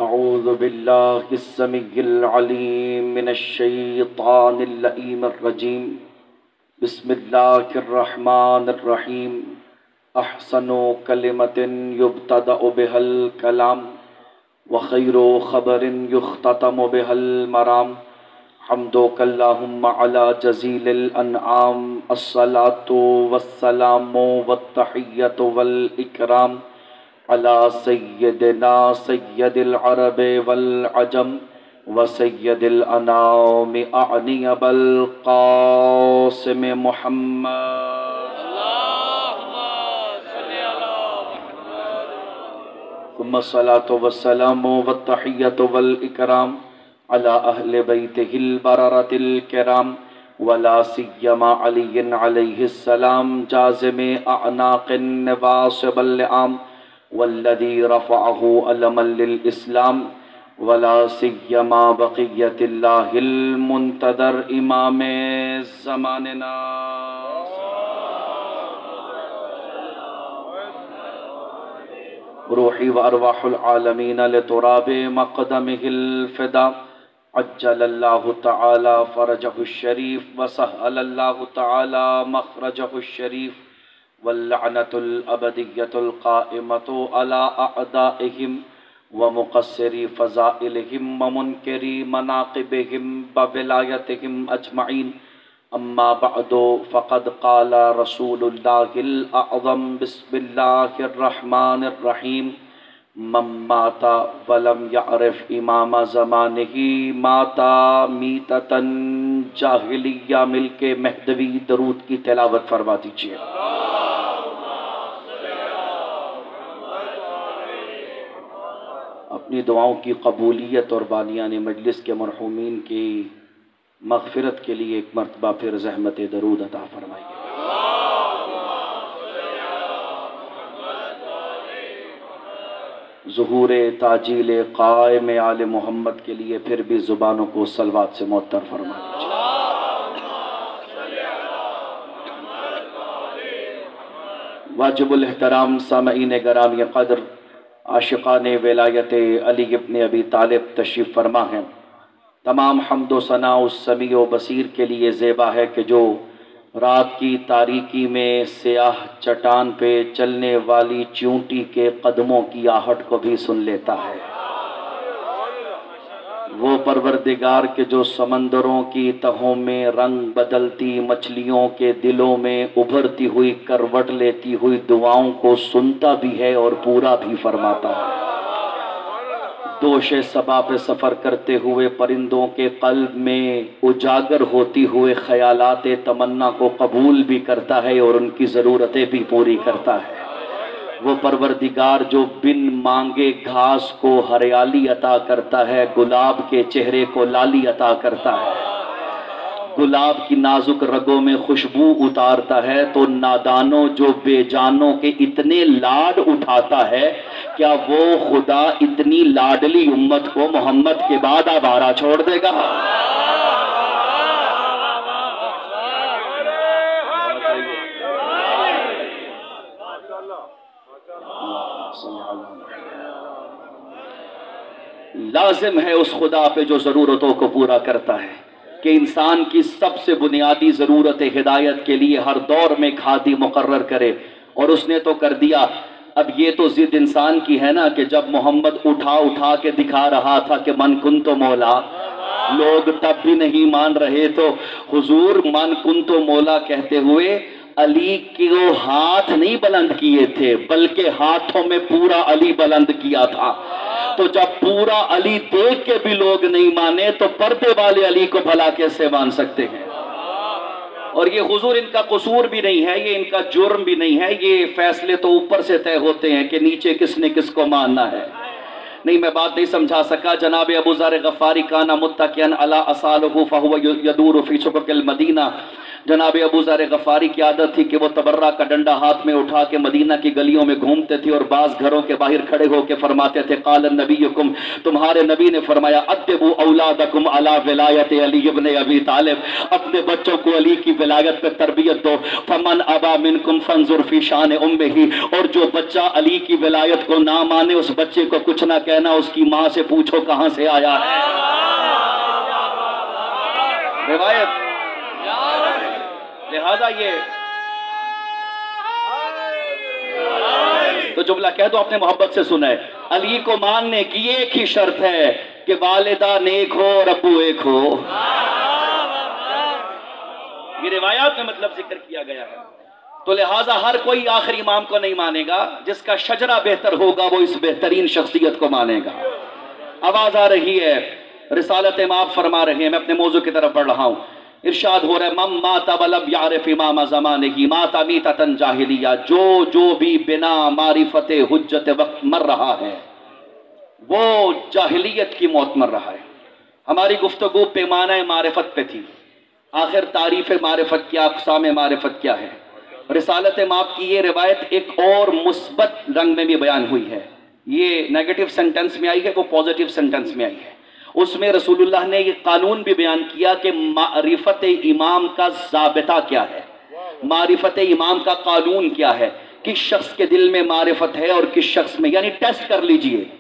अऊज़ु बिल्लाहिस्समीइल अलीम मिनश्शैतानिर रजीम। बिस्मिल्लाहिर्रहमानिर्रहीम। अहसनु कलिमतिन युब्तदअ बिहल कलाम व खैरु खबरिन युख्ततमु बिहल मराम। हम्दुकल्लाहुम्मा अला जज़ीलिल अनआम। अस्सलातु वस्सलामु वत्तहिय्यतु वल इकराम अला सय्यदिना सय्यदिल अरब वल अजम व सय्यदिल अनाम अअनी अबल क़ासिम मुहम्मद सुम्मा सलातु वस्सलामु वत्तहिय्यतु वल इकराम अला अहले बैतिहिल बररतिल किराम वला सिय्यमा अलीय्यन अलैहिस्सलाम जाज़िम अअनाक़िन नवासिबिल आम वल्लज़ी रफ़अहु अलमल लिल इस्लाम वला सिय्यमा बक़िय्यतिल्लाहिल मुंतज़र इमामे ज़मानिना। रूही व अरवाहुल आलमीन लितुराबि मक़दमिहिल फ़िदा अज्जलल्लाहु तआला फ़रजहु शरीफ व सहलल्लाहु तआला मख़रजहु शरीफ वल्लअनतुल अबदिय्यतुल क़ाइमतु अला अअदाइहिम व मुक़स्सिरी फ़ज़ाइलिहिम व मुनकिरी मनाक़िबिहिम व विलायतिहिम अजमईन। अम्मा बअदु फ़क़द क़ाला रसूलुल्लाहिल अअज़म बिस्मिल्लाहिर रहमानिर रहीम। मन माता वलम यअरिफ़ इमाम ज़मानिही माता मीततन जाहिलिया। मिलके महदवी दरूद की तिलावत फरमा दीजिए। अपनी दुआओं की कबूलियत और बानियान मजलिस के मरहूमीन की मग़फ़िरत के लिए एक मरतबा फिर ज़हमत दरूद अता फरमाइए। ज़ुहूर ताजील क़ाइम आले मोहम्मद के लिए फिर भी ज़ुबानों को सलवात से मुअत्तर फरमा दीजिए। वाजिबुल एहतराम सामईन गिरामी क़द्र आशिक़ान विलायत अली इब्न अबी तालिब तशरीफ़ फरमा हैं। तमाम हम्द व सना उस समी व बसीर के लिए ज़ेबा है कि जो रात की तारीकी में स्याह चट्टान पे चलने वाली चींटी के कदमों की आहट को भी सुन लेता है। वो परवरदिगार के जो समंदरों की तहों में रंग बदलती मछलियों के दिलों में उभरती हुई करवट लेती हुई दुआओं को सुनता भी है और पूरा भी फरमाता है। दोशे सबा पे सफ़र करते हुए परिंदों के कल्ब में उजागर होती हुए ख्यालात तमन्ना को कबूल भी करता है और उनकी ज़रूरतें भी पूरी करता है। वो परवरदिगार जो बिन मांगे घास को हरियाली अता करता है, गुलाब के चेहरे को लाली अता करता है, गुलाब की नाजुक रगों में खुशबू उतारता है, तो नादानों जो बेजानों के इतने लाड उठाता है, क्या वो खुदा इतनी लाडली उम्मत को मोहम्मद के बाद आवारा छोड़ देगा? लाजिम है उस खुदा पे जो ज़रूरतों को पूरा करता है कि इंसान की सबसे बुनियादी ज़रूरत हिदायत के लिए हर दौर में खादी मुकर्रर करे, और उसने तो कर दिया। अब ये तो जिद इंसान की है ना कि जब मोहम्मद उठा उठा के दिखा रहा था कि मन कुन तो मौला, लोग तब भी नहीं मान रहे, तो हुजूर मन कुन तो मौला कहते हुए अली को हाथ नहीं बुलंद किए थे, बल्कि हाथों में पूरा अली बुलंद किया था। तो जब पूरा अली देख के भी लोग नहीं माने, तो पर्दे वाले अली को भला कैसे मान सकते हैं? और ये हुजूर इनका कसूर भी नहीं है, ये इनका जुर्म भी नहीं है, ये फैसले तो ऊपर से तय होते हैं कि नीचे किसने किसको मानना है। नहीं, मैं बात नहीं समझा सका। जनाब अबू ज़र गफ़ारी काना मुत्तकियन अला असालहु फहुव यदूरु फी शुक़क़िल मदीना। जनाब अबू ज़र गफ़ारी की आदत थी कि वो तबर्रा का डंडा हाथ में उठा के मदीना की गलियों में घूमते थे और बाज घरों के बाहर खड़े होकर फरमाते थे, क़ाल नबीयुकुम, तुम्हारे नबी ने फरमाया, अद्दिबू औलादकुम अला विलायत अली इब्न अबी तालिब, अपने बच्चों को अली की विलायत पे तरबियत दो। फमन अबा मिनकुम फंजुर फी शान उम्मिही, और जो बच्चा अली की विलायत को ना माने उस बच्चे को कुछ ना कहना, उसकी माँ से पूछो कहां से आया है। रिवायत। लिहाजा ये तो जुमला कह दो, अपने मोहब्बत से सुना है, अली को मानने की एक ही शर्त है कि वालिदा नेक हो और अब्बू एक हो। ये रिवायात में मतलब जिक्र किया गया है। तो लिहाजा हर कोई आखिरी इमाम को नहीं मानेगा, जिसका शजरा बेहतर होगा वो इस बेहतरीन शख्सियत को मानेगा। आवाज आ रही है, रिसालत में आप फरमा रहे हैं, मैं अपने मौजू की तरफ बढ़ रहा हूं। इरशाद हो रहा है, मम माता वलब यारिफ इमाम ज़माने की माता मीततन जाहिलिया, जो भी बिना मारिफत हुज्जत वक्त मर रहा है वो जाहिलियत की मौत मर रहा है। हमारी गुफ्तगू पैमाना मारिफत पे थी। आखिर तारीफ मारिफत क्या, अक़साम मारिफत क्या है। रिसालत माप की ये रिवायत एक और मुस्बत रंग में भी बयान हुई है। ये नेगेटिव सेंटेंस में आई है, वो पॉजिटिव सेंटेंस में आई है। उसमें रसूलुल्लाह ने ये कानून भी बयान किया कि मारिफत इमाम का ज़ाबिता क्या है, मारिफत इमाम का कानून क्या है, किस शख्स के दिल में मारिफत है और किस शख्स में। यानी टेस्ट कर लीजिए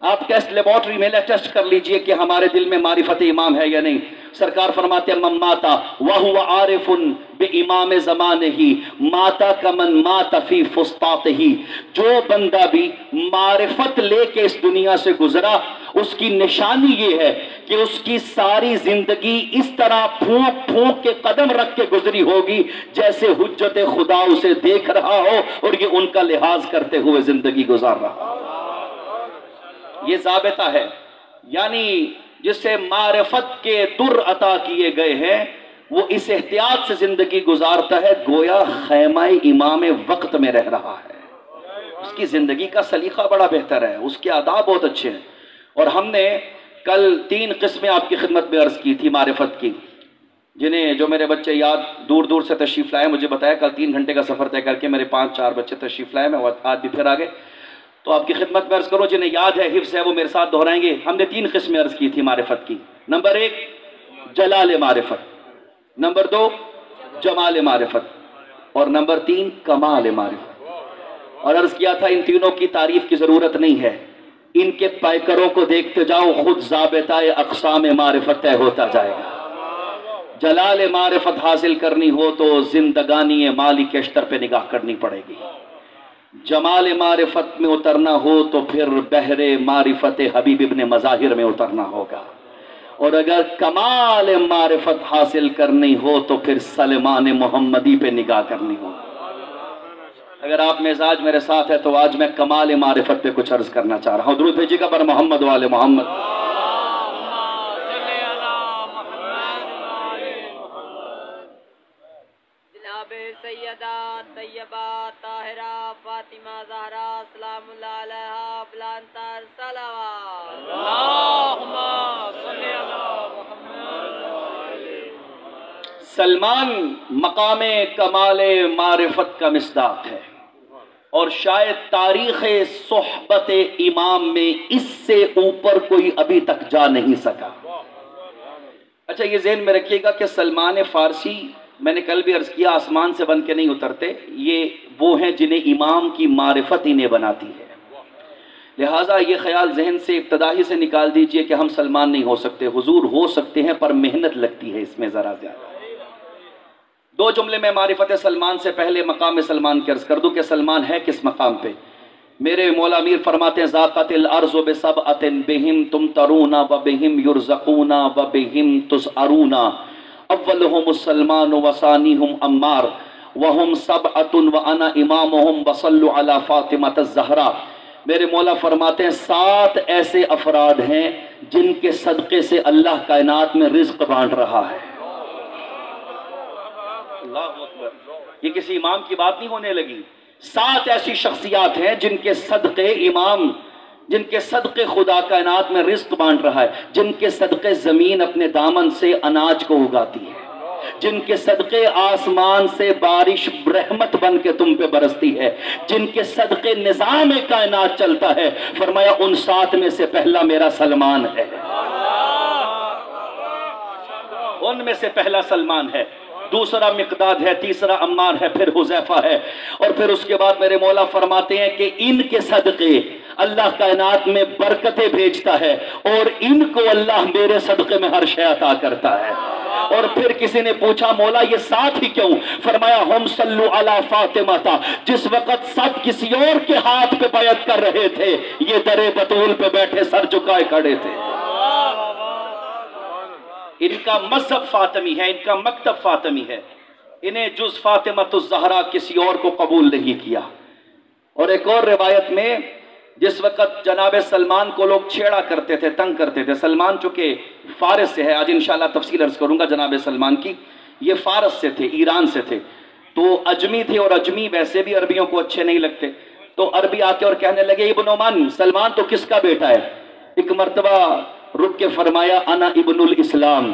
आप, टेस्ट लेबोरेटरी में टेस्ट कर लीजिए कि हमारे दिल में मारिफत इमाम है या नहीं। सरकार फरमाते हैं, मम्माता वहु आरिफुन बे इमाम ज़माने ही माता कमन माता फी फुस्तात ही, जो बंदा भी मारिफत लेके इस दुनिया से गुजरा उसकी निशानी ये है कि उसकी सारी जिंदगी इस तरह फूंक फूंक के कदम रख के गुजरी होगी जैसे हुज्जत खुदा उसे देख रहा हो और ये उनका लिहाज करते हुए जिंदगी गुजार रहा हो। ये ज़ाबिता है, यानी जिससे मारिफत के दुर अता किए गए हैं वो इस एहतियात से जिंदगी गुजारता है गोया खैमाए इमाम वक्त में रह रहा है। उसकी जिंदगी का सलीका बड़ा बेहतर है, उसके आदाब बहुत अच्छे हैं। और हमने कल 3 किस्में आपकी खिदमत में अर्ज की थी मारिफत की, जिन्हें जो मेरे बच्चे याद दूर दूर से तशरीफ लाए, मुझे बताया कल 3 घंटे का सफर तय करके मेरे 5-4 बच्चे तशरीफ लाए, मैं आज भी फिर आ गए। तो आपकी खिदमत में अर्ज करो, जिन्हें याद है हिफ्स है वो मेरे साथ दोहराएंगे। हमने 3 किस्में अर्ज की थी मारिफत की। नंबर 1 जलाल मारिफत, नंबर 2 जमाल मारिफत और नंबर 3 कमाल मारिफत। और अर्ज किया था इन तीनों की तारीफ की जरूरत नहीं है, इनके पैकरों को देखते जाओ, खुद ज़ाबिताए अक़साम मारिफत तय होता जाएगा। जलाल मारिफत हासिल करनी हो तो जिंदगानी माली के अस्तर पे निगाह करनी पड़ेगी। जमाल मारिफत में उतरना हो तो फिर बहरे मारिफत हबीब इब्ने मज़ाहिर में उतरना होगा। और अगर कमाल मारिफत हासिल करनी हो तो फिर सलमान मोहम्मदी पे निगाह करनी हो। अगर आप मिजाज मेरे साथ है तो आज मैं कमाल मारिफत पे कुछ अर्ज करना चाह रहा हूँ। दुरूद भेजिएगा पर मोहम्मद वाले मोहम्मद। सैयदा तैयबा ताहिरा फातिमा ज़हरा सलामुल्लाह अलैहा बिलांतर सलावत अल्लाहुम्मा सल्ली अला मुहम्मद। सलमान मकामे कमाले मारिफत का मिस्दाक है और शायद तारीख़ सोहबत इमाम में इससे ऊपर कोई अभी तक जा नहीं सका। अच्छा, ये ज़हन में रखिएगा कि सलमान फ़ारसी, मैंने कल भी अर्ज़ किया, आसमान से बन के नहीं उतरते, ये वो हैं जिन्हें इमाम की मारिफत इन्हें बनाती है। लिहाजा ये ख्याल जहन से इब्तदाही से निकाल दीजिए कि हम सलमान नहीं हो सकते। हुजूर हो सकते हैं पर मेहनत लगती है इसमें ज़रा ज़्यादा। 2 जुमले में मारिफत सलमान से पहले मकाम सलमान की अर्ज़ कर दूँ कि सलमान है किस मकाम पे। मेरे मौला अमीर फरमाते हैं, ज़ाक़तिल अर्ज़ु बिसबअतिन बिहिम तुमतरूना व बिहिम युरज़क़ूना व बिहिम तुसअरूना अव्वलुहुम सलमान व सानीहुम अम्मार वहुम सबअतुन व अना इमामुहुम वसल्लु अला फातिमा ज़हरा। मेरे मौला फरमाते हैं 7 ऐसे अफराद हैं जिनके सदक़े से अल्लाह कायनात में रिज़्क़ बांट रहा है। अल्लाहु अकबर, ये किसी इमाम की बात नहीं होने लगी। 7 ऐसी शख्सियात हैं जिनके सदक़े इमाम, जिनके सदक़े खुदा कायनात में रिज़्क़ बांट रहा है, जिनके सदक़े ज़मीन अपने दामन से अनाज को उगाती है। जिनके सदके आसमान से बारिश रहमत बन के तुम पे बरसती है, जिनके सदके निजाम कायनात चलता है, फरमाया उन 7 में से पहला मेरा सलमान है, उनमें से पहला सलमान है, दूसरा मिकदाद है, तीसरा अम्मार है, फिर हुज़ैफा है। और फिर उसके बाद मेरे मौला फरमाते हैं कि इनके सदके अल्लाह कायनात में बरकतें भेजता है और इनको अल्लाह मेरे सदके में हर शय अता करता है। और फिर किसी ने पूछा मौला ये 7 ही क्यों? फरमाया हम सल्लु अला फातिमा था, जिस वक्त सब किसी और के हाथ पे बैत कर रहे थे, ये दरे बतूल पे बैठे सर झुकाए खड़े थे। इनका मजहब फातिमी है, इनका मकतब फातिमी है, इन्हें जुज फातिमतुज़ ज़हरा किसी और को कबूल नहीं किया। और एक और रिवायत में जिस वक्त जनाब सलमान को लोग छेड़ा करते थे, तंग करते थे, सलमान चूंकि फारस से है, आज इंशाल्लाह तफसील अर्ज करूंगा जनाब सलमान की, ये फारस से थे, ईरान से थे, तो अजमी थे और अजमी वैसे भी अरबियों को अच्छे नहीं लगते, तो अरबी आके और कहने लगे इब्न ओमान, सलमान तो किसका बेटा है? एक मर्तबा रुक के फरमाया अना इब्नुल इस्लाम,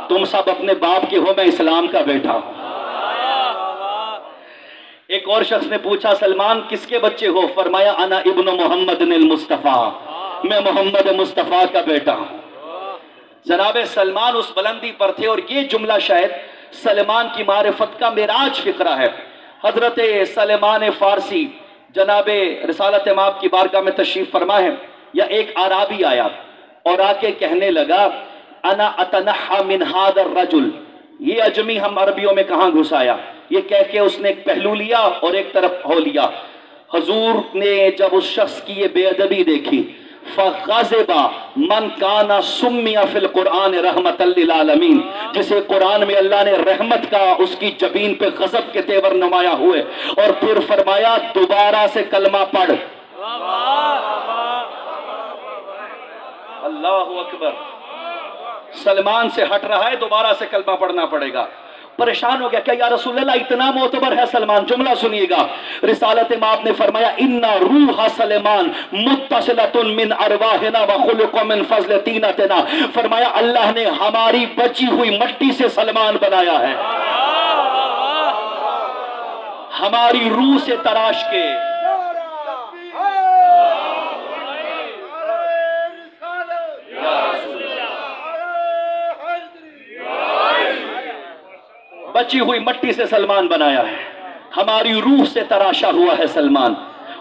तुम सब अपने बाप के हो, मैं इस्लाम का बेटा हूं। एक और शख्स ने पूछा सलमान किसके बच्चे हो? फरमाया अना इब्न मोहम्मद निल मुस्तफ़ा, मैं मोहम्मद मुस्तफ़ा का बेटा हूं। जनाब सलमान उस बुलंदी पर थे और ये जुमला शायद सलमान की मारिफत का मिराज फिक्रा है। हजरत सलमान फारसी जनाब रिसालत माप की बारगाह में तशरीफ फरमा है, या एक आराबी आया और आके कहने लगा अना अतनहा मिन हादर रजुल, ये अजमी हम अरबियों में कहां घुस आया? ये कह के उसने एक पहलू लिया और एक तरफ हो लिया। हजूर ने जब उस शख्स की ये बेअदबी देखी, फ़ग़ज़िबा मन काना सुम्मिया फिल कुरान रहमतल लिल आलमीन, जिसे कुरान में अल्लाह ने रहमत का उसकी जबीन पे गज़ब के तेवर नुमाया हुए, और फिर फरमाया दोबारा से कलमा पढ़। अल्लाहु अकबर, सलमान से हट रहा है, दोबारा से कलमा पढ़ना पड़ेगा। परेशान हो गया, क्या या रसूलल्लाह इतना मोतबर है सलमान? जुमला सुनिएगा, रिसालत माप ने फरमाया इन्ना रूह सलमान मुत्तसिलतुन मिन अरवाहिना व खुलुक़ मिन फज़ल तीनतना, फरमाया अल्लाह ने हमारी बची हुई मट्टी से सलमान बनाया है, हमारी रूह से तराश के। बची हुई मट्टी से सलमान बनाया है, हमारी रूह से तराशा हुआ है सलमान।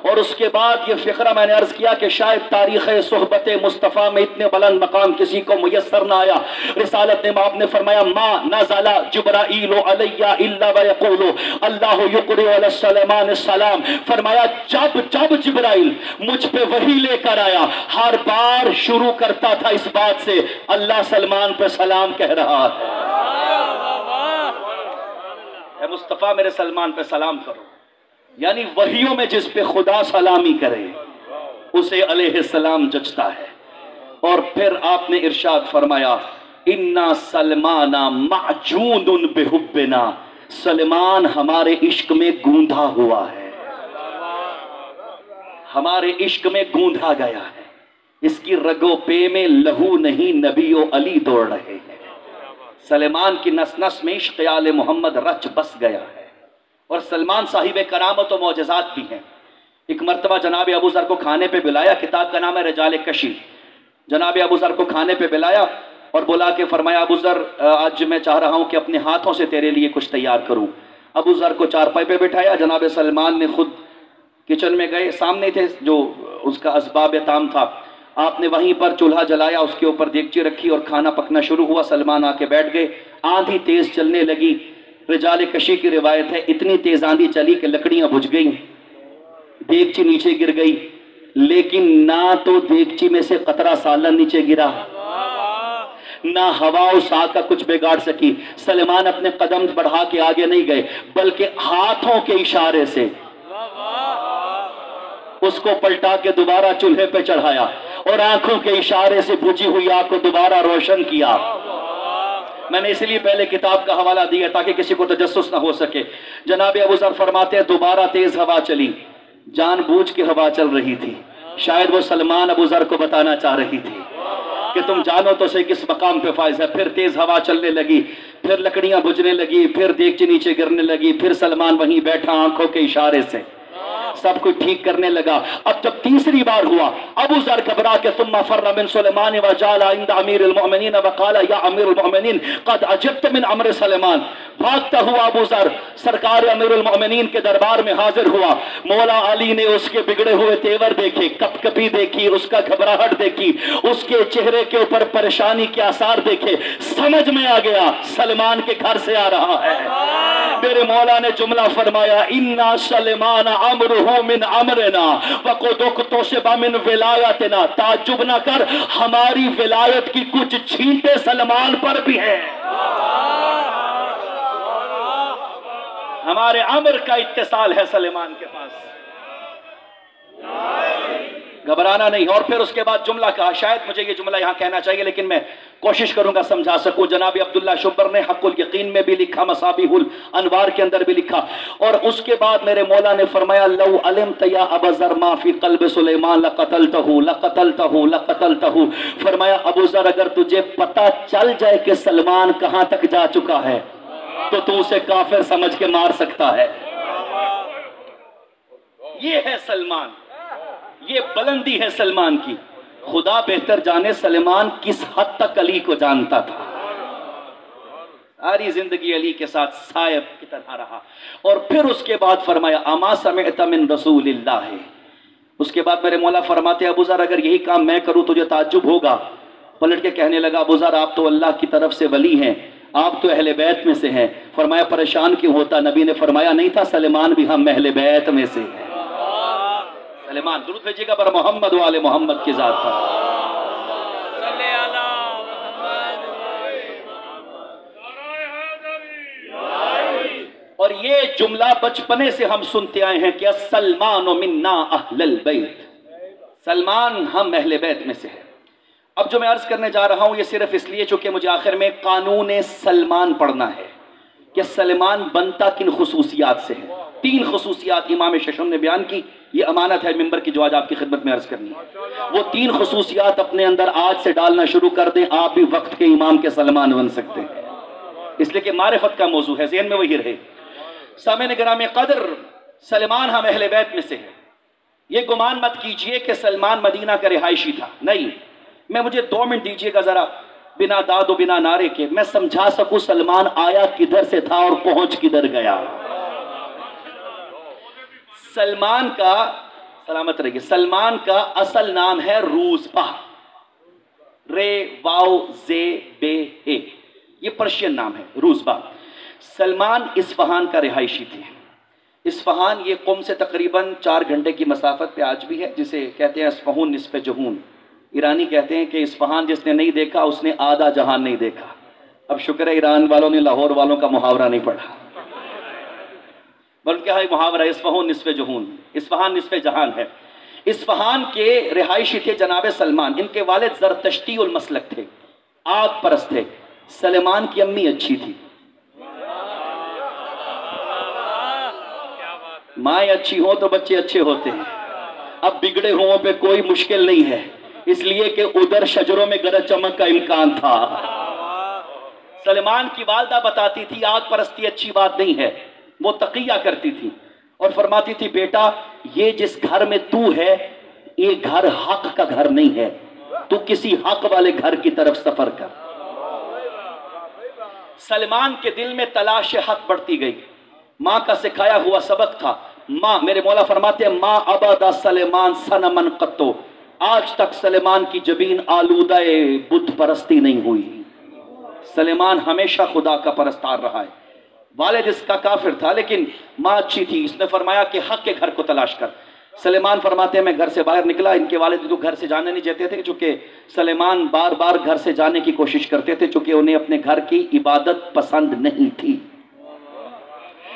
और उसके बाद ये फिक्रा मैंने अर्ज किया कि शायद तारीख़ सोहबत मुस्तफ़ा में इतने बुलंद मकाम किसी को मुयस्सर ना आया। रिसालत ने माप ने फरमाया मा नज़ला जिब्राईल अलैया इल्ला व यक़ूलु अल्लाहु युक़रि अला सलमान सलाम, फरमाया जब जब जिब्राईल मुझ पे वही लेकर आया, हर बार शुरू करता था इस बात से अल्लाह सलमान पे सलाम कह रहा है। मुस्तफ़ा मेरे सलमान पे सलाम करो, यानी वहियों में जिस पे खुदा सलामी करे उसे अलैहिस्सलाम जचता है। और फिर आपने इरशाद फरमाया इन्ना सलमाना माजूनुन बिहुब्बिना, सलमान हमारे इश्क में गूंधा हुआ है, हमारे इश्क में गूंधा गया है, इसकी रगो पे में लहू नहीं नबियो अली दौड़ रहे हैं। सलमान की नस नस में इश्क़ आले मोहम्मद रच बस गया है। और सलमान साहिब करामत और मौजज़ात भी हैं। एक मरतबा जनाब अबू ज़र को खाने पे बुलाया, किताब का नाम है रिजाल कशी। जनाब अबू ज़र को खाने पे बुलाया और बुला के फरमाया अबू ज़र आज मैं चाह रहा हूँ कि अपने हाथों से तेरे लिए कुछ तैयार करूँ। अबू ज़र को चारपाई पे बिठाया, जनाब सलमान ने खुद किचन में गए, सामने थे जो उसका असबाब ताम था, आपने वहीं पर चूल्हा जलाया, उसके ऊपर देगची रखी और खाना पकना शुरू हुआ। सलमान आके बैठ गए, आंधी तेज चलने लगी। रिजाल कशी की रिवायत है इतनी तेज आंधी चली कि लकड़ियां बुझ गई, देगची नीचे गिर गई, लेकिन ना तो देगची में से कतरा सालन नीचे गिरा, ना हवा उस आग का कुछ बिगाड़ सकी। सलमान अपने कदम बढ़ा के आगे नहीं गए, बल्कि हाथों के इशारे से उसको पलटा के दोबारा चूल्हे पे चढ़ाया और आंखों के इशारे से बुझी हुई आग को दोबारा रोशन किया। मैंने इसलिए पहले किताब का हवाला दिया ताकि किसी को तजस्सुस ना हो सके। जनाब अबू ज़र फरमाते हैं दोबारा तेज हवा चली, जानबूझ के हवा चल रही थी, शायद वो सलमान अबू ज़र को बताना चाह रही थी कि तुम जानो तो सही किस मकाम पे फाइज है। फिर तेज हवा चलने लगी, फिर लकड़ियां बुझने लगी, फिर देगची नीचे गिरने लगी, फिर सलमान वहीं बैठा आंखों के इशारे से सब कुछ ठीक करने लगा। अब जब तीसरी बार हुआ, अबू ज़र घबरा के सुम्मा फर्रा मिन सुलेमान व जाला इंद अमीरुल मोमिनीन व क़ाला या अमीरुल मोमिनीन क़द अजब्त मिन अम्र सुलेमान। भागता हुआ अबू ज़र सरकार अमीरुल मोमिनीन के दरबार में हाजिर हुआ। मौला अली ने उसके बिगड़े हुए तेवर देखे, कपकपी देखी, उसका घबराहट देखी, उसके चेहरे के ऊपर परेशानी के आसार देखे। समझ में आ गया सलमान के घर से आ रहा है। मेरे मौला ने जुमला फरमाया, इन्ना सलमान अमरुहु मिन अमरना वक़ुदुक़्तु शिबा मिन विलायतना। ताज्जुब ना कर, हमारी विलायत की कुछ छींटे सलमान पर भी है। हमारे अमर का इत्तिसाल है सलमान के पास, घबराना नहीं। और फिर उसके बाद जुमला कहा, शायद मुझे ये जुमला यहां कहना चाहिए लेकिन मैं कोशिश करूंगा समझा सकूं। जनाब अब्दुल्ला शुबर ने हक़ुल यकीन में भी लिखा, मसाबिहुल अनवार के अंदर भी लिखा। और उसके बाद मेरे मौला ने फरमाया, लौ अलिमत या अबा ज़र मा फी क़ल्ब सुलेमान लक़तलतहु लक़तलतहु लक़तलतहु। फरमाया अबू ज़र अगर तुझे पता चल जाए कि सलमान कहां तक जा चुका है तो तू उसे काफिर समझ के मार सकता है। ये है सलमान, ये बुलंदी है सलमान की। खुदा बेहतर जाने सलमान किस हद तक अली को जानता था। सारी जिंदगी अली के साथ साहिब की तरह रहा। और फिर उसके बाद फरमाया, अमा समिअत मिन रसूलिल्लाह। उसके बाद मेरे मौला फरमाते, अबू ज़र अगर यही काम मैं करूं तुझे ताज्जुब होगा। पलट के कहने लगा, अबू ज़र आप तो अल्लाह की तरफ से वली हैं, आप तो अहले बैत में से हैं। फरमाया परेशान क्यों होता? नबी ने फरमाया नहीं था सलमान भी हम अहले बैत में से हैं। सलमान दुरूद भेजिएगा पर मोहम्मद वाले मोहम्मद की जात पर। और ये जुमला बचपने से हम सुनते आए हैं कि सलमान मिन्ना अहलल बैत, सलमान हम अहले बैत में से हैं। अब जो मैं अर्ज करने जा रहा हूं ये सिर्फ इसलिए चूंकि मुझे आखिर में कानून सलमान पढ़ना है कि सलमान बनता किन खुसूसियात से है। 3 खुसूसियात इमाम शशम ने बयान की, ये अमानत है मिंबर की जो आज आपकी खिदमत में अर्ज करनी है। वो 3 खुसूसियात अपने अंदर आज से डालना शुरू कर दें, आप भी वक्त के इमाम के सलमान बन सकते हैं। इसलिए कि मारिफत का मौजू है, ज़हन में वही रहे। सामने गिराम कदर, सलमान हम अहले बैत में से है। ये गुमान मत कीजिए कि सलमान मदीना का रिहायशी था, नहीं। मैं मुझे 2 मिनट दीजिएगा जरा, बिना दाद और बिना नारे के मैं समझा सकूं सलमान आया किधर से था और पहुंच किधर गया। सलमान का, सलामत रहिए, सलमान का असल नाम है रूज़बा, रे वाओ जे बे ए, ये पर्शियन नाम है रूज़बा। सलमान इस्फहान का रिहायशी थे। इस्फहान ये क़ुम से तकरीबन 4 घंटे की मसाफत पे आज भी है, जिसे कहते हैं इस्फहून निस्फ़े जहून। ईरानी कहते हैं कि इस्फहान जिसने नहीं देखा उसने आधा जहान नहीं देखा। अब शुक्र है ईरान वालों ने लाहौर वालों का मुहावरा नहीं पढ़ा, बल्कि है मुहावरा इस्फहून निस्फ़े जहून, इस्फहान निस्फ़े जहान है। इस्फहान के रिहायशी थे जनाब सलमान। इनके वालिद ज़रतश्ती उल मसलक थे, आग परस्त थे। सलमान की अम्मी अच्छी थी, माएँ अच्छी हो तो बच्चे अच्छे होते हैं। अब बिगड़े हुओं पे कोई मुश्किल नहीं है, इसलिए कि उधर शजरों में गरज चमक का इम्कान था। सलमान की वालदा बताती थी आग परस्ती अच्छी बात नहीं है, वो तकिया करती थी और फरमाती थी बेटा ये जिस घर में तू है ये घर हक का घर नहीं है, तू किसी हक वाले घर की तरफ सफर कर। सलमान के दिल में तलाश हक बढ़ती गई। माँ का सिखाया हुआ सबक था। माँ, मेरे मौला फरमाते हैं, माँ अबदा सलेमान सनमन कत्तो, आज तक सलेमान की जबीन आलूदाए बुत परस्ती नहीं हुई। सलेमान हमेशा खुदा का परस्तार रहा है। वालिद इसका काफिर था लेकिन माँ अच्छी थी, इसने फरमाया कि हक के घर को तलाश कर। सलेमान फरमाते हैं मैं घर से बाहर निकला, इनके वालिद को घर से जाने नहीं देते थे चूंकि सलेमान बार बार घर से जाने की कोशिश करते थे चूंकि उन्हें अपने घर की इबादत पसंद नहीं थी।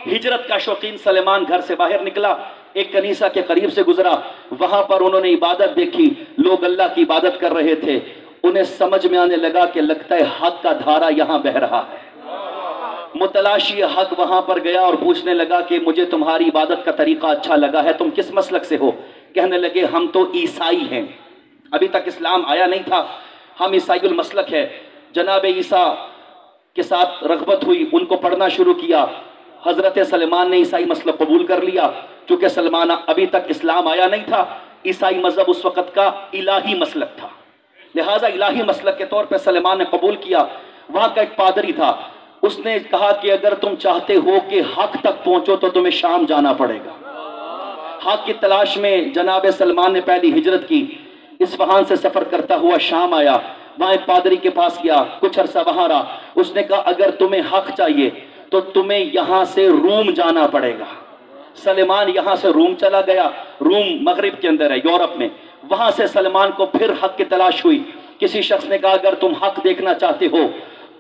हिजरत का शौकीन सलेमान घर से बाहर निकला, एक कनीसा के करीब से गुजरा, वहां पर उन्होंने इबादत देखी, लोग अल्लाह की इबादत कर रहे थे। उन्हें समझ में आने लगा कि लगता है हक का धारा यहां बह रहा है। मुतलाशी हक वहां पर गया और पूछने लगा कि मुझे तुम्हारी इबादत का तरीका अच्छा लगा है, तुम किस मसलक से हो? कहने लगे हम तो ईसाई हैं, अभी तक इस्लाम आया नहीं था। हम ईसाईउल मसलक है। जनाब ईसा के साथ रग़बत हुई, उनको पढ़ना शुरू किया। हज़रत सलमान ने ईसाई मसलक कबूल कर लिया। चूँकि सलमान अभी तक इस्लाम आया नहीं था, ईसाई मज़हब उस वक़्त का इलाही मसलक था, लिहाजा इलाही मसलक के तौर पर सलमान ने कबूल किया। वहाँ का एक पादरी था, उसने कहा कि अगर तुम चाहते हो कि हक तक पहुँचो तो तुम्हें शाम जाना पड़ेगा। हक की तलाश में जनाब सलमान ने पहली हिजरत की, इस्फहान से सफ़र करता हुआ शाम आया। वहाँ एक पादरी के पास गया, कुछ अरसा वहाँ रहा। उसने कहा अगर तुम्हें हक चाहिए तो तुम्हें यहाँ से रूम जाना पड़ेगा। सलमान यहाँ से रूम चला गया। रूम मगरिब के अंदर है, यूरोप में। वहाँ से सलमान को फिर हक की तलाश हुई। किसी शख्स ने कहा अगर तुम हक देखना चाहते हो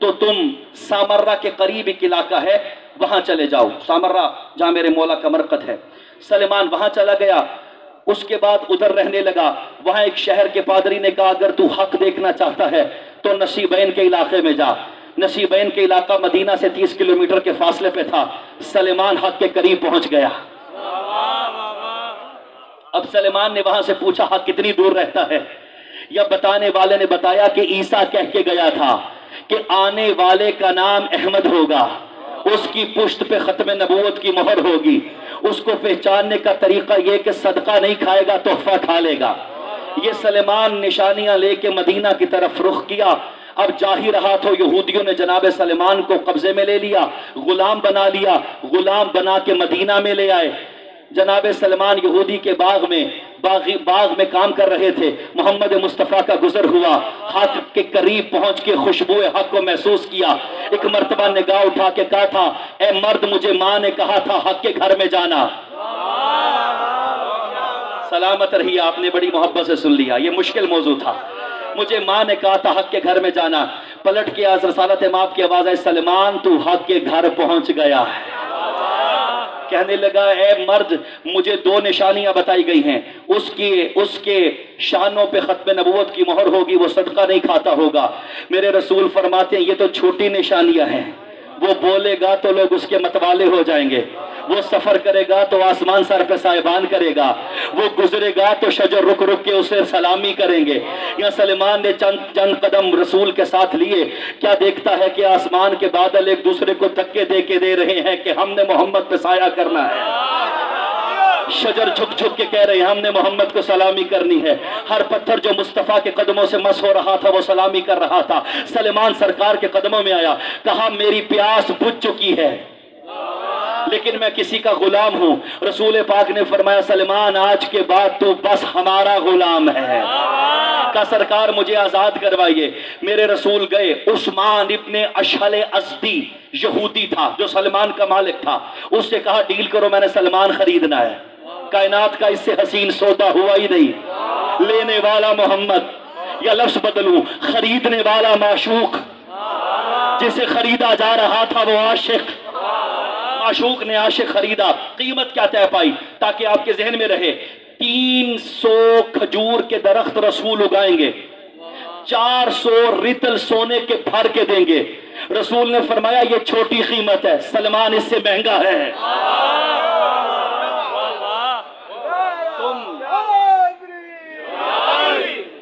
तो तुम सामर्रा के करीब एक इलाका है, वहाँ चले जाओ। सामर्रा जहाँ मेरे मौला का मरकत है। सलमान वहाँ चला गया, उसके बाद उधर रहने लगा। वहाँ एक शहर के पादरी ने कहा अगर तू हक देखना चाहता है तो नसीबैन के इलाके में जा। नसीबैन के इलाका मदीना से 30 किलोमीटर के फासले पे था। सलमान हक के करीब पहुंच गया। अब सलमान ने वहां से पूछा हक कितनी दूर रहता है? या बताने वाले ने बताया कि ईसा कह के गया था कि आने वाले का नाम अहमद होगा, उसकी पुश्त पे खत्म नबूवत की मोहर होगी। उसको पहचानने का तरीका यह कि सदका नहीं खाएगा, तोहफा खा लेगा। ये सलमान निशानियां लेके मदीना की तरफ रुख किया। अब जा ही रहा तो यहूदियों ने जनाब सलमान को कब्जे में ले लिया, गुलाम बना लिया। गुलाम बना के मदीना में ले आए। जनाब सलमान यहूदी के बाग में काम कर रहे थे। मोहम्मद मुस्तफ़ा का गुजर हुआ, हक के करीब पहुंच के खुशबुए हक को महसूस किया। एक मर्तबा निगाह उठा के कहा था, ए मर्द, मुझे माँ ने कहा था हक के घर में जाना। सलामत रहिए, आपने बड़ी मोहब्बत से सुन लिया। ये मुश्किल मौजू था। मुझे माँ ने कहा था हक के घर में जाना। पलट के आज रसालत माप की आवाज है, सलमान तू हक के घर पहुंच गया है। कहने लगा, ए मर्द, मुझे 2 निशानियां बताई गई हैं। उसके शानों पे खत्म नबूवत की मोहर होगी, वो सदका नहीं खाता होगा। मेरे रसूल फरमाते हैं ये तो छोटी निशानियां हैं। वो बोलेगा तो लोग उसके मतवाले हो जाएंगे। वो सफर करेगा तो आसमान सर पे साहिबान करेगा। वो गुजरेगा तो शजर रुक रुक के उसे सलामी करेंगे। या सलमान ने चंद कदम रसूल के साथ लिए, क्या देखता है कि आसमान के बादल एक दूसरे को धक्के दे के दे रहे हैं कि हमने मोहम्मद पे साया करना है। शजर झुक झुक के कह रहे हैं हमने मोहम्मद को सलामी करनी है। हर पत्थर जो मुस्तफ़ा के कदमों से मस हो रहा था वो सलामी कर रहा था। सलमान सरकार के कदमों में आया, कहा मेरी प्यास बुझ चुकी है लेकिन मैं किसी का गुलाम हूं। रसूल पाक ने फरमाया, सलमान आज के बाद तो बस हमारा गुलाम है। का सरकार मुझे आजाद करवाइए। मेरे रसूल गए। उस्मान इब्ने अशहल अज़दी यहूदी था जो सलमान का मालिक था। उससे कहा डील करो, मैंने सलमान खरीदना है। कायनात का इससे हसीन सौदा हुआ ही नहीं। लेने वाला मोहम्मद, या लफ्ज बदलूं, खरीदने वाला माशूक। जिसे खरीदा जा रहा था वो आशिक। माशूक ने आशिक खरीदा। कीमत क्या तय पाई? ताकि आपके जहन में रहे, 300 खजूर के दरख्त रसूल उगाएंगे, 400 रितल सोने के भर के देंगे। रसूल ने फरमाया ये छोटी कीमत है, सलमान इससे महंगा है।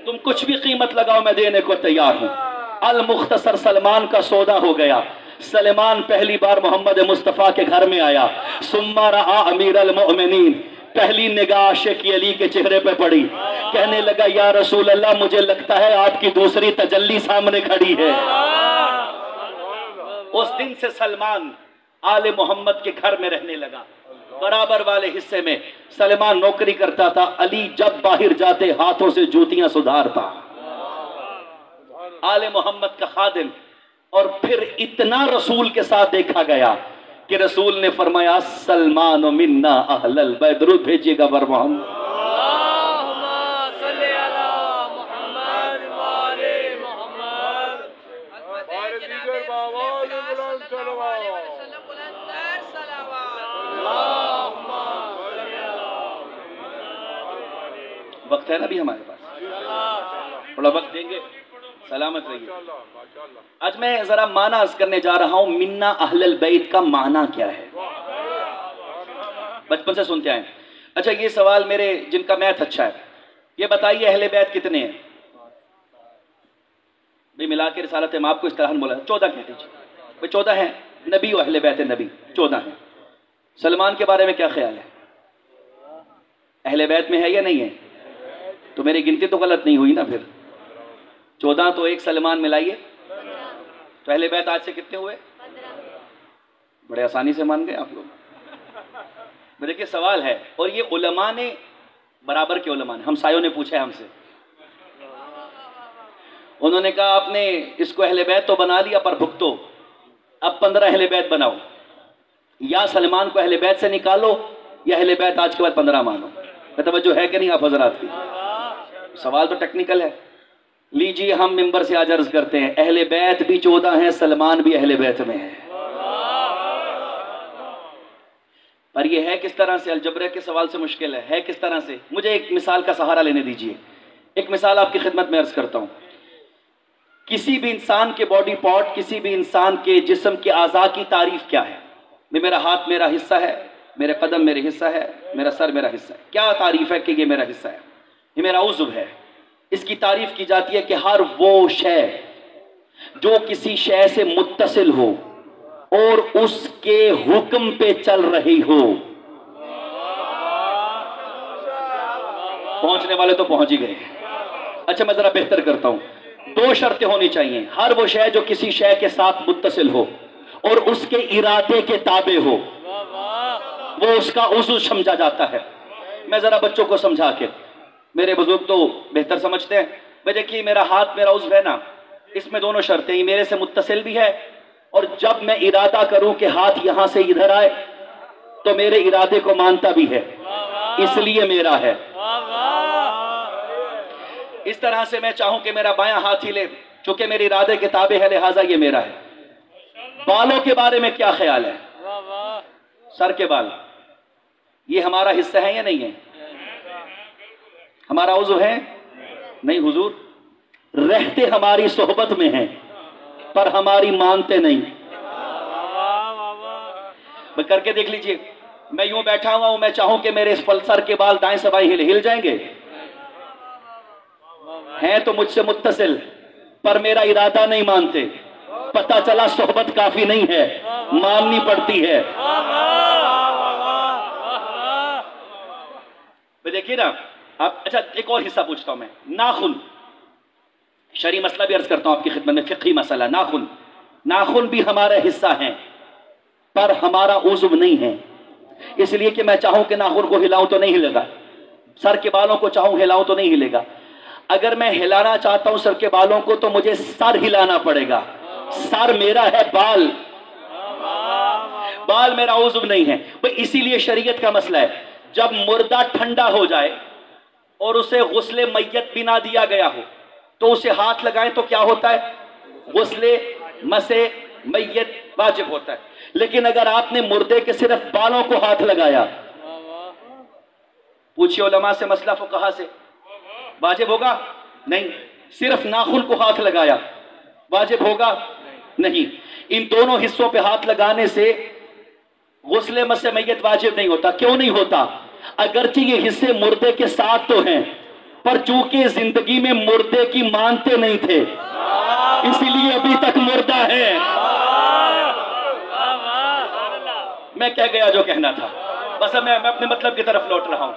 तुम कुछ भी कीमत लगाओ, मैं देने को तैयार हूं। अल मुख्तसर सलमान का सौदा हो गया। सलमान पहली बार मोहम्मद मुस्तफ़ा के घर में आया। सुम्मा रआ अमीर अल मोमिनीन, पहली निगाह आशिक अली के चेहरे पे पड़ी। कहने लगा, या रसूल अल्लाह, मुझे लगता है आपकी दूसरी तजल्ली सामने खड़ी है। उस दिन से सलमान आले मोहम्मद के घर में रहने लगा। बराबर वाले हिस्से में सलमान नौकरी करता था। अली जब बाहर जाते हाथों से जूतियां सुधारता। आले मोहम्मद का खादिम। और फिर इतना रसूल के साथ देखा गया कि रसूल ने फरमाया, सलमान मिन्ना अहलल बैत, दुरूद भेजिएगा बर मोहम्मद। वक्त है ना अभी हमारे पास, थोड़ा वक्त देंगे। सलामत रहिए। आज मैं जरा माना अर्ज करने जा रहा हूं, मिन्ना अहलल बैत का माना क्या है। बचपन से सुनते आए। अच्छा, ये सवाल मेरे जिनका मैथ अच्छा है, ये बताइए अहले बैत कितने हैं? भाई मिला के रिसालत में आपको इस तरह बोला 14 कह दीजिए भाई, 14 है नबी और अहले बैत नबी 14 है। सलमान के बारे में क्या ख्याल है? अहले बैत में है या नहीं है? तो मेरी गिनती तो गलत नहीं हुई ना फिर। 14 तो एक सलमान मिलाइए तो अहले बैत आज से कितने हुए? बड़े आसानी से मान गए आप लोग। देखिए सवाल है, और ये उलमा ने बराबर के उलमा ने, हमसायों ने पूछा है हमसे, उन्होंने कहा आपने इसको अहले बैत तो बना लिया पर भुगतो, अब 15 अहले बैत बनाओ, या सलमान को अहले बैत से निकालो या अहले बैत आज के बाद 15 मानो। तवज्जो है कि नहीं आप हजरात की? सवाल तो टेक्निकल है। लीजिए हम मिंबर से आज अर्ज करते हैं, अहले बैत भी 14 हैं, सलमान भी अहले बैत में है। पर यह है किस तरह से? अलजबरे के सवाल से मुश्किल है किस तरह से? मुझे एक मिसाल का सहारा लेने दीजिए। एक मिसाल आपकी खिदमत में अर्ज करता हूं। किसी भी इंसान के बॉडी पार्ट, किसी भी इंसान के जिस्म के आज़ा की तारीफ क्या है? मेरा हाथ मेरा हिस्सा है, मेरे कदम मेरे हिस्सा है, मेरा सर मेरा हिस्सा है। क्या तारीफ है कि ये मेरा हिस्सा है, ये मेरा उज़्व है। इसकी तारीफ की जाती है कि हर वो शय जो किसी शय से मुत्तसिल हो और उसके हुक्म पे चल रही हो। पहुंचने वाले तो पहुंच ही गए। अच्छा मैं जरा बेहतर करता हूं। 2 शर्तें होनी चाहिए। हर वो शय जो किसी शय के साथ मुत्तसिल हो और उसके इरादे के ताबे हो, वो उसका उज़्व समझा जाता है। मैं जरा बच्चों को समझा के, मेरे बुजुर्ग तो बेहतर समझते हैं। भाई देखिए मेरा हाथ मेरा उज़्व है ना, इसमें दोनों शर्तें, ये मेरे से मुत्तसिल भी है और जब मैं इरादा करूं कि हाथ यहां से इधर आए तो मेरे इरादे को मानता भी है, इसलिए मेरा है। इस तरह से मैं चाहूं कि मेरा बायां हाथ हिले, चूंकि मेरे इरादे के ताबे है, लिहाजा ये मेरा है। बालों के बारे में क्या ख्याल है? सर के बाल ये हमारा हिस्सा है या नहीं है? हमारा उज़्व है? नहीं हुजूर, रहते हमारी सोहबत में हैं पर हमारी मानते नहीं। करके देख लीजिए, मैं यूं बैठा हुआ हूं, मैं चाहूं कि मेरे इस सर के बाल दाएं से बाएं हिल जाएंगे, हैं तो मुझसे मुत्तसिल पर मेरा इरादा नहीं मानते। पता चला सोहबत काफी नहीं है, माननी पड़ती है। देखिए ना आप। अच्छा एक और हिस्सा पूछता हूं मैं, नाखून। शरी मसला भी अर्ज करता हूं आपकी खिदमत में, फिक़ही मसला। नाखून, नाखून भी हमारा हिस्सा है पर हमारा उज़्व नहीं है, इसलिए कि मैं चाहूं कि नाखून को हिलाऊं तो नहीं हिलेगा, सर के बालों को चाहूं हिलाऊं तो नहीं हिलेगा। अगर मैं हिलाना चाहता हूं सर के बालों को तो मुझे सर हिलाना पड़ेगा। सर मेरा है, बाल मेरा उज़्व नहीं है। भाई इसीलिए शरीयत का मसला है, जब मुर्दा ठंडा हो जाए और उसे गुस्ले मैयत भी ना दिया गया हो तो उसे हाथ लगाएं तो क्या होता है? गुस्ले मसे मैयत वाजिब होता है। लेकिन अगर आपने मुर्दे के सिर्फ बालों को हाथ लगाया, पूछिए उलमा से, मसला फुकहा से, वाजिब होगा? नहीं। सिर्फ नाखून को हाथ लगाया, वाजिब होगा? नहीं। इन दोनों हिस्सों पे हाथ लगाने से गुस्ले मसे मैयत वाजिब नहीं होता। क्यों नहीं होता? अगरचे ये हिस्से मुर्दे के साथ तो हैं पर चूंकि जिंदगी में मुर्दे की मानते नहीं थे, इसीलिए अभी तक मुर्दा है। मैं कह गया जो कहना था, बस अब मैं अपने मतलब की तरफ लौट रहा हूं।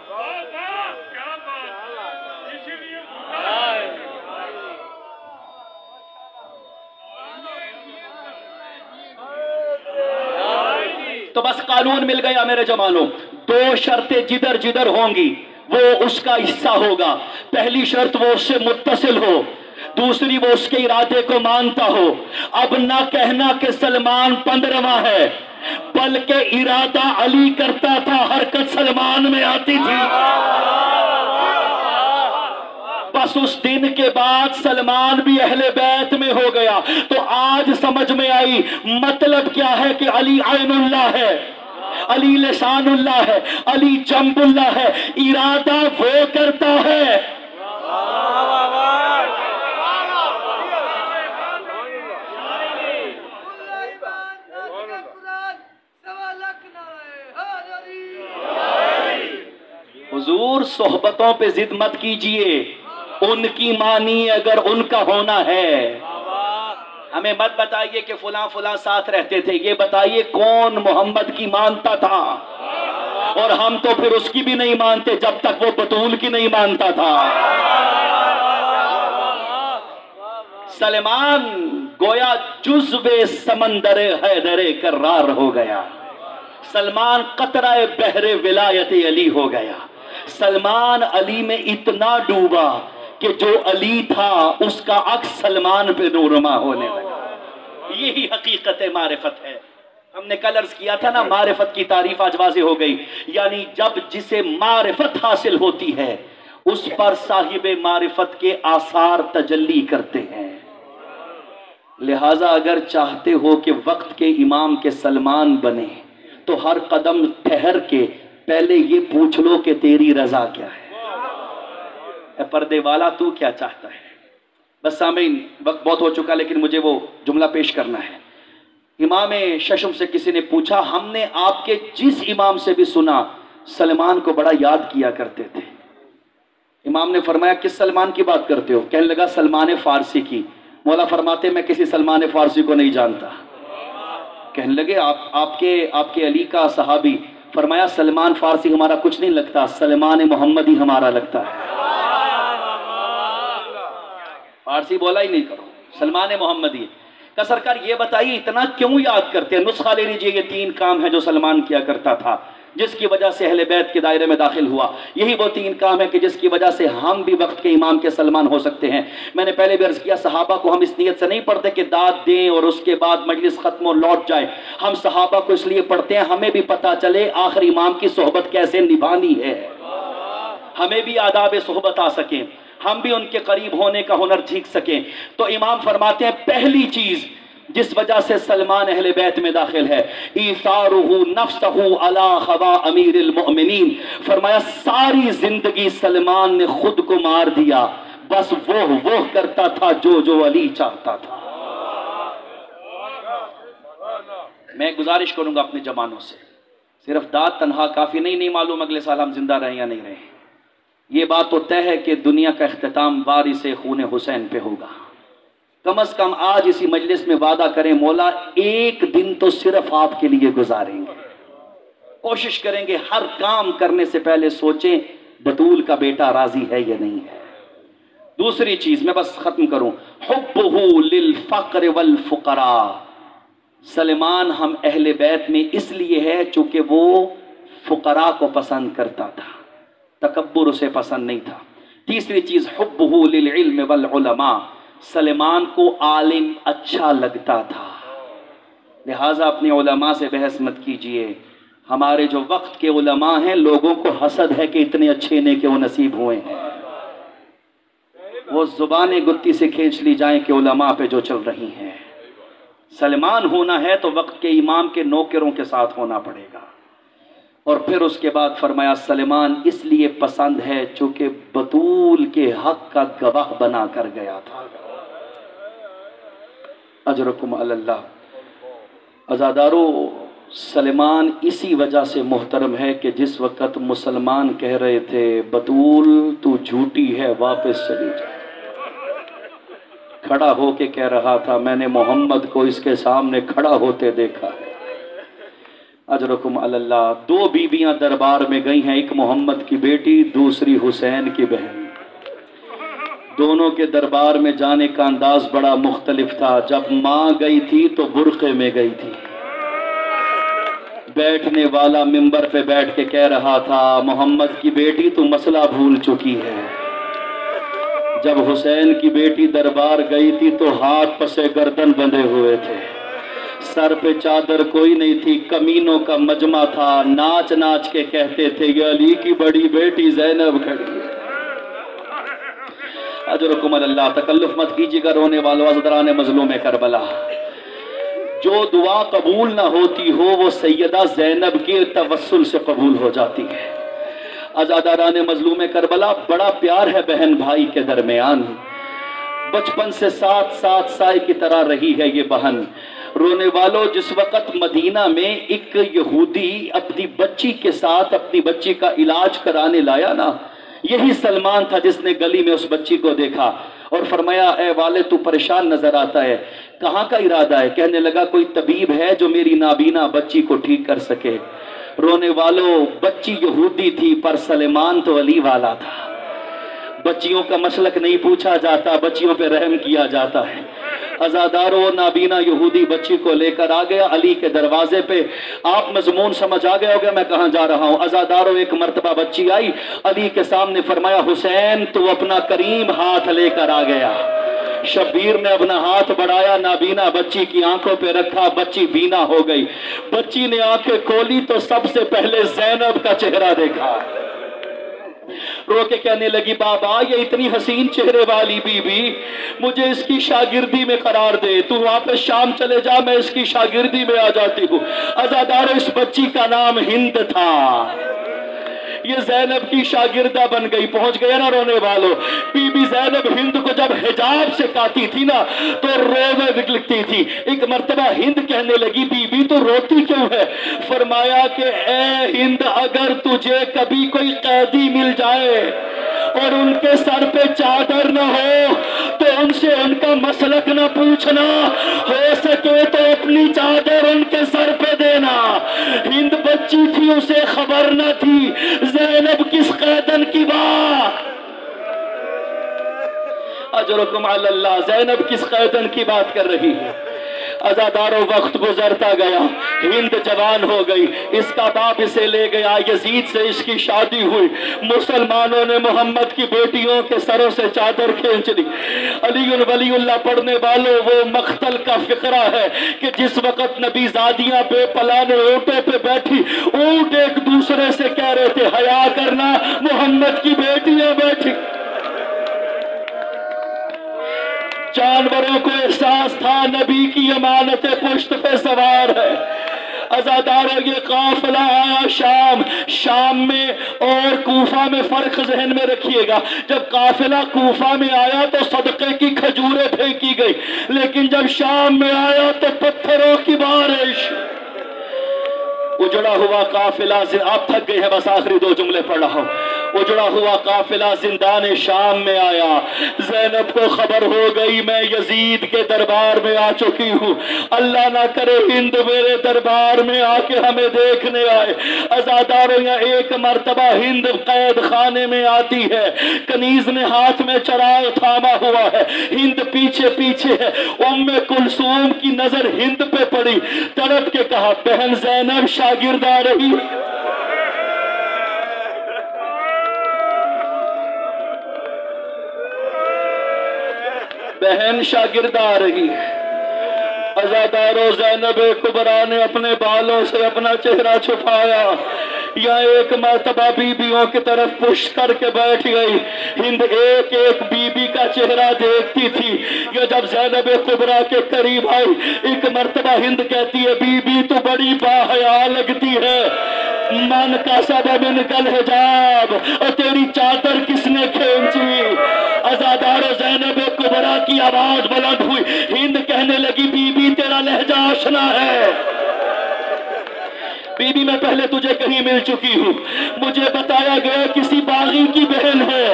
तो बस कानून मिल गया मेरे जवानों। 2 शर्तें जिधर जिधर होंगी वो उसका हिस्सा होगा। पहली शर्त वो उससे मुत्तसिल हो, दूसरी वो उसके इरादे को मानता हो। अब ना कहना कि सलमान 15वां है, बल्कि इरादा अली करता था, हरकत सलमान में आती थी। बस उस दिन के बाद सलमान भी अहले बैत में हो गया। तो आज समझ में आई मतलब क्या है कि अली आइनुल्लाह है, अली लिसानुल्लाह है, अली जंबुल्लाह है। इरादा वो करता है। हुजूर सोहबतों पे जिद मत कीजिए, उनकी मानिए अगर उनका होना है। हमें मत बताइए कि फुला फुला साथ रहते थे, ये बताइए कौन मोहम्मद की मानता था। और हम तो फिर उसकी भी नहीं मानते जब तक वो बतूल की नहीं मानता था। सलमान गोया जुज़्वे समंदरे हैदरे कर्रार हो गया। सलमान कतराए बहरे विलायत अली हो गया। सलमान अली में इतना डूबा कि जो अली था उसका अक्स सलमान पे नूरमा होने लगा। यही हकीकत मारिफत है। हमने कल अर्ज किया था ना, मारिफत की तारीफ आज वाज़े हो गई। यानी जब जिसे मारिफत हासिल होती है उस पर साहिबे मारिफत के आसार तजल्ली करते हैं। लिहाजा अगर चाहते हो कि वक्त के इमाम के सलमान बने तो हर कदम ठहर के पहले ये पूछ लो कि तेरी रजा क्या है। पर्दे वाला तू क्या चाहता है। बस सामीन, वक्त बहुत हो चुका, लेकिन मुझे वो जुमला पेश करना है। इमाम शशम से किसी ने पूछा, हमने आपके जिस इमाम से भी सुना सलमान को बड़ा याद किया करते थे। इमाम ने फरमाया, किस सलमान की बात करते हो? कहने लगा, सलमान फारसी की। मौला फरमाते, मैं किसी सलमान फारसी को नहीं जानता। कहने लगे, आपके अली का सहाबी। फरमाया, सलमान फारसी हमारा कुछ नहीं लगता, सलमान मोहम्मदी हमारा लगता है। फारसी बोला ही नहीं करो, सलमान मोहम्मदी का। सरकार ये बताइए इतना क्यों याद करते हैं? नुस्खा ले लीजिए, ये 3 काम है जो सलमान किया करता था, जिसकी वजह से अहले बैत के दायरे में दाखिल हुआ। यही वो 3 काम है कि जिसकी वजह से हम भी वक्त के इमाम के सलमान हो सकते हैं। मैंने पहले भी अर्ज किया, सहाबा को हम इस नीयत से नहीं पढ़ते कि दाद दें और उसके बाद मजलिस खत्म और लौट जाए। हम सहाबा को इसलिए पढ़ते हैं हमें भी पता चले आखिर इमाम की सोहबत कैसे निभानी है, हमें भी आदाब सोहबत आ सके, हम भी उनके करीब होने का हुनर सीख सकें। तो इमाम फरमाते हैं, पहली चीज जिस वजह से सलमान अहले बैत में दाखिल है, ईसारुहु नफ्सहु अला खवा अमीरुल मोमिनीन। फरमाया, सारी जिंदगी सलमान ने खुद को मार दिया, बस वो करता था जो अली चाहता था। मैं गुजारिश करूंगा अपने जवानों से, सिर्फ दाद तनहा काफी नहीं मालूम अगले साल हम जिंदा रहे या नहीं रहे। ये बात तो तय है कि दुनिया का इख्तिताम वारिस खून हुसैन पे होगा। कम अज कम आज इसी मजलिस में वादा करें, मौला एक दिन तो सिर्फ आपके लिए गुजारेंगे। कोशिश करेंगे हर काम करने से पहले सोचें बतूल का बेटा राजी है या नहीं है। दूसरी चीज मैं बस खत्म करूं, हुब्बुहु लिल फक्र वल फुकरा। सलमान हम अहले बैत में इसलिए है चूंकि वो फुकरा को पसंद करता था, तकब्बुर उसे पसंद नहीं था। तीसरी चीज, हुब्बुहु लिल इल्म वल उलमा। सलमान को आलिम अच्छा लगता था, लिहाजा अपने उलमा से बहस मत कीजिए। हमारे जो वक्त के उलमा हैं, लोगों को हसद है कि इतने अच्छे ने क्यों नसीब हुए हैं। वो जुबाने गुत्ती से खींच ली जाएं कि उलमा पे जो चल रही हैं। सलमान होना है तो वक्त के इमाम के नौकरों के साथ होना पड़ेगा। और फिर उसके बाद फरमाया, सलमान इसलिए पसंद है चूंकि बतूल के हक का गवाह बना कर गया था। अजरकुम अल्लाह। अज़ादारो, सलमान इसी वजह से मुहतरम है कि जिस वक़्त मुसलमान कह रहे थे बतूल तू झूठी है, वापस चली जा, खड़ा होके कह रहा था, मैंने मोहम्मद को इसके सामने खड़ा होते देखा है। अजरकुम अल्लाह। 2 बीबियां दरबार में गई हैं, एक मोहम्मद की बेटी, दूसरी हुसैन की बहन। दोनों के दरबार में जाने का अंदाज बड़ा मुख्तलिफ था। जब माँ गई थी तो बुर्के में गई थी। बैठने वाला मिंबर पे बैठ के कह रहा था, मोहम्मद की बेटी तू मसला भूल चुकी है। जब हुसैन की बेटी दरबार गई थी तो हाथ पसे गर्दन बंधे हुए थे, सर पे चादर कोई नहीं थी, कमीनों का मजमा था। नाच नाच के कहते थे, ये अली की बड़ी बेटी ज़ैनब खड़ी है। अजरकुम अल्लाह। तकल्लुफ मत कीजिएगा रोने वालों, अज़दराने मज़लूम करबला। जो दुआ कबूल ना होती हो वो सैयदा ज़ैनब के तवस्सुल से कबूल हो जाती है। अज़दराने मज़लूम करबला, बड़ा प्यार है बहन भाई के दरमियान। बचपन से साथ साथ साए की तरह रही है ये बहन। रोने वालों, जिस वक़्त मदीना में एक यहूदी अपनी बच्ची के साथ अपनी बच्ची का इलाज कराने लाया ना, यही सलमान था जिसने गली में उस बच्ची को देखा और फरमाया, ए वाले तू परेशान नजर आता है। कहाँ का इरादा है? कहने लगा कोई तबीब है जो मेरी नाबीना बच्ची को ठीक कर सके। रोने वालों, बच्ची यहूदी थी पर सलेमान तो अली वाला था। बच्चियों का मसलक नहीं पूछा जाता, बच्चियों पे रहम किया जाता है। अज़ादारों, नाबीना यहूदी बच्ची को लेकर आ गया अली के दरवाजे पे। आप मजमून समझ आ गया होगा मैं कहाँ जा रहा हूँ। अज़ादारों, एक मर्तबा बच्ची आई, अली के सामने फरमाया हुसैन तू अपना करीम हाथ लेकर आ गया। शब्बीर ने अपना हाथ बढ़ाया, नाबीना बच्ची की आंखों पे रखा, बच्ची बीना हो गई। बच्ची ने आंखें खोली तो सबसे पहले ज़ैनब का चेहरा देखा। रो के कहने लगी बाबा ये इतनी हसीन चेहरे वाली बीबी, मुझे इसकी शागिर्दी में करार दे। तू वापस शाम चले जा, मैं इसकी शागिर्दी में आ जाती हूँ। अज़ादारों, इस बच्ची का नाम हिंद था। ये ज़ैनब की शागिर्दा बन गई। पहुंच गए ना रोने वालों। बीबी ज़ैनब हिंद को जब हिजाब से काती थी ना तो रोने लगती थी। एक मर्तबा हिंद कहने लगी बीबी तो रोती क्यों है? फरमाया कि ए हिंद, अगर तुझे कभी कोई कैदी मिल जाए और उनके सर पे चादर न हो तो उनसे उनका मसलक न पूछना, हो सके तो अपनी चादर उनके सर पे देना। हिंद बच्ची थी, उसे खबर न थी ज़ैनब किस कैदन की बात, अजरुकुम अल्लाह, ज़ैनब किस कैदन की बात कर रही है। अज़ादारों, वक्त गुजरता गया, हिंद जवान हो गई, इसका बाप इसे ले गया, यजीद से इसकी शादी हुई। मुसलमानों ने मोहम्मद की बेटियों के सरों से चादर खींच ली। अली वलीउल्लाह पढ़ने वालों, वो मख्तल का फिक्रा है कि जिस वक्त नबी ज़ादियाँ बेपलाने ऊँटों पे बैठी, ऊँट एक दूसरे से कह रहे थे हया करना, मोहम्मद की बेटियां बैठी। जानवरों को एहसास था नबी की अमानत पुश्त पे सवार है। अज़ादारों, ये काफिला आया शाम में और कूफा में फर्क जहन में रखिएगा। जब काफिला कूफा में आया तो सदक़े की खजूरें फेंकी गई, लेकिन जब शाम में आया तो पत्थरों की बारिश। उजड़ा हुआ काफिला से, आप थक गए हैं, बस आखिरी दो जुमले पढ़ रहा हूं। उजड़ा हुआ काफिला जिंदाने शाम में आया। ज़ैनब को खबर हो गई मैं यजीद के दरबार में आ चुकी हूँ। अल्लाह ना करे हिंद मेरे दरबार में आके हमें देखने आए। अज़ादारों, एक मर्तबा हिंद कैद खाने में आती है, कनीज ने हाथ में चराग थामा हुआ है, हिंद पीछे पीछे है। उम्मे कुलसूम की नजर हिंद पे पड़ी, तड़प के कहा बहन ज़ैनब शागिर्द आ रही। बहन शागिर्द आ रही है। अज़ादारों, ज़ैनब कुबरा ने अपने बालों से अपना चेहरा छुपाया, या एक मर्तबा बीबियों की तरफ पुश करके बैठ गई। हिंद एक एक बीबी का चेहरा देखती थी। ये जब ज़ैनब कुबरा के करीब आई, एक मर्तबा हिंद कहती है बीबी तो बड़ी बाहया लगती है, मन का सबब निकल हिजाब, और तेरी चादर किसने खींची? अज़ादारों, ज़ैनब कुबरा की आवाज बुलंद हुई। हिंद कहने लगी बीबी तेरा लहजा आशना है। बीबी मैं पहले तुझे कहीं मिल चुकी हूँ, मुझे बताया गया किसी बागी की बहन है।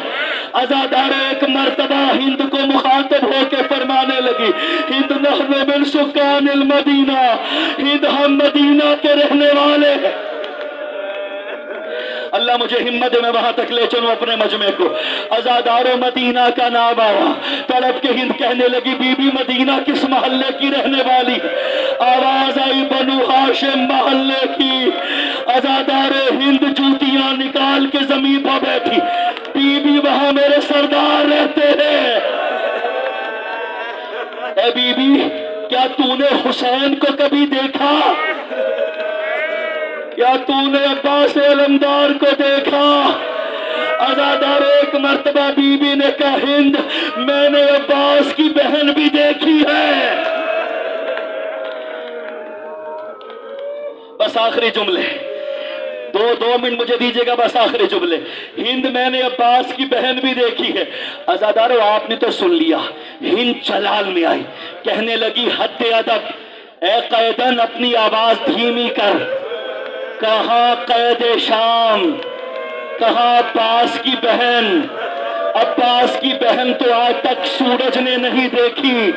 अज़ादारों, एक मर्तबा हिंद को मुखातब होकर फरमाने लगी हिंद नहनु मिन सुकानिल मदीना, हिंद हम मदीना के रहने वाले हैं। अल्लाह मुझे हिम्मत में वहां तक ले चलो अपने मजमे को। अज़ादारों, मदीना का नाम आया, तड़प के हिंद कहने लगी बीबी मदीना किस मोहल्ले की रहने वाली? आवाज आई बनु हाशिम मोहल्ले की। अज़ादारों, हिंद जूतियां निकाल के जमीन पर बैठी, बीबी वहां मेरे सरदार रहते हैं। ए बीबी, क्या तूने हुसैन को कभी देखा? क्या तूने अब्बास अलमदार को देखा? अज़ादारों, एक मर्तबा बीबी ने कहा हिंद मैंने अब्बास की बहन भी देखी है। बस आखिरी जुमले, दो मिनट मुझे दीजिएगा, बस आखिरी जुमले। हिंद मैंने अब्बास की बहन भी देखी है। अज़ादारों, आपने तो सुन लिया। हिंद चलाल में आई, कहने लगी हद अदब, ए कैदन अपनी आवाज धीमी कर। कहाँ कैद शाम, कहाँ अब्बास की बहन? अब्बास की बहन तो आज तक सूरज ने नहीं देखी।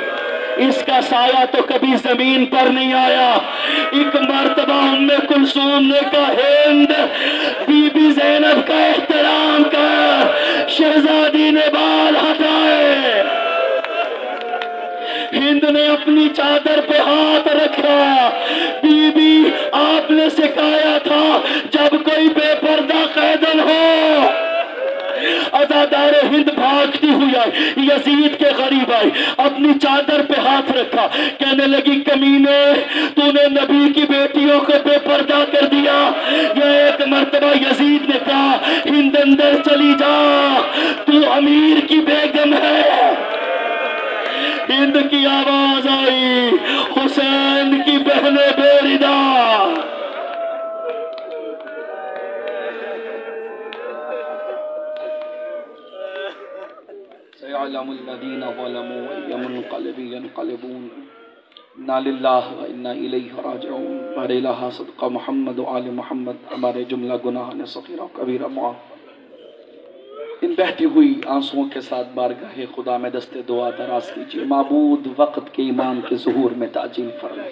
इसका साया तो कभी जमीन पर नहीं आया। एक मर्तबा उम्मे कुलसूम ने कहा, हिंद बीबी ज़ैनब का एहतराम कर। शहजादी ने बाल हटाए। हिंद ने अपनी चादर पे हाथ रखा। बीबी, आपने सिखाया था जब कोई बेपर्दा कैदन हो, अज़ादार हिंद भागती हुई आई, यजीद के करीब आई, अपनी चादर पे हाथ रखा, कहने लगी, कमीने, तूने नबी की बेटियों को बेपर्दा कर दिया। यह एक मर्तबा यजीद ने कहा, हिंद अंदर चली जा, तू अमीर की बेगम है। हिंद की आवाज आई, हुसैन की बहने बेरिदा। हमारे जुमला गुनाह ने सगीरा कबीरा माफ। इन बहती हुई आंसुओं के साथ बारगाहे खुदा में दस्ते दुआ दराज कीजिए। माबूद वक्त के ईमान के ज़ुहूर में ताजील फरमा,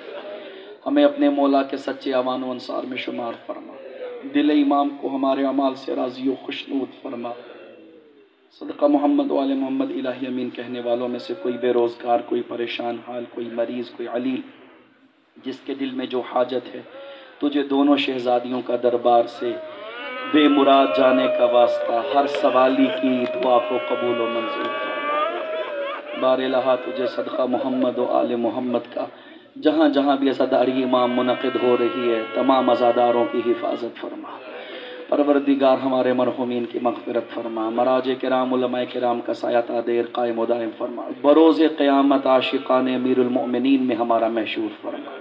हमें अपने मौला के सच्चे अवान व अंसार में शुमार फरमा। दिल इमाम को हमारे अमाल से राज़ी व खुशनूद फरमा। सदका मोहम्मद वाले मोहम्मद इलाही अमीन कहने वालों में से कोई बेरोज़गार, कोई परेशान हाल, कोई मरीज़, कोई अलील, जिसके दिल में जो हाजत है, तुझे दोनों शहजादियों का दरबार से बेमुराद जाने का वास्ता हर सवाली की दुआ को कबूल व मंजूर कर। बारहा तुझे सदका मोहम्मद व आले मोहम्मद का जहाँ जहाँ भी अज़ादारी इमाम मुनक़िद हो रही है, तमाम अज़ादारों की हिफाजत फरमा। परवरदिगार हमारे मरहुमीन की मग़फ़िरत फरमा। मराजे किराम उलमाए किराम का साया तादेर कायम व दायम फरमा। बरोज़े क़यामत आशिक़ाने अमीरुल मोमिनीन में हमारा महशूर फरमा।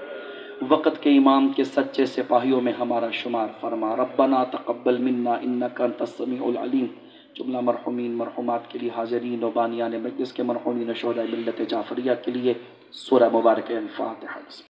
वक़्त के इमाम के सच्चे सिपाहियों में हमारा शुमार फरमा। रब्बना तक़ब्बल मिन्ना इन्नका अंतस समीउल अलीम। जुमला मरहुमीन मरहुमात के लिए हाज़रीन व बानियान मजलिस के मरहुमीन शोहदाए मिल्लत जाफ़रिया के लिए सूरह मुबारक अल-फ़ातिहा।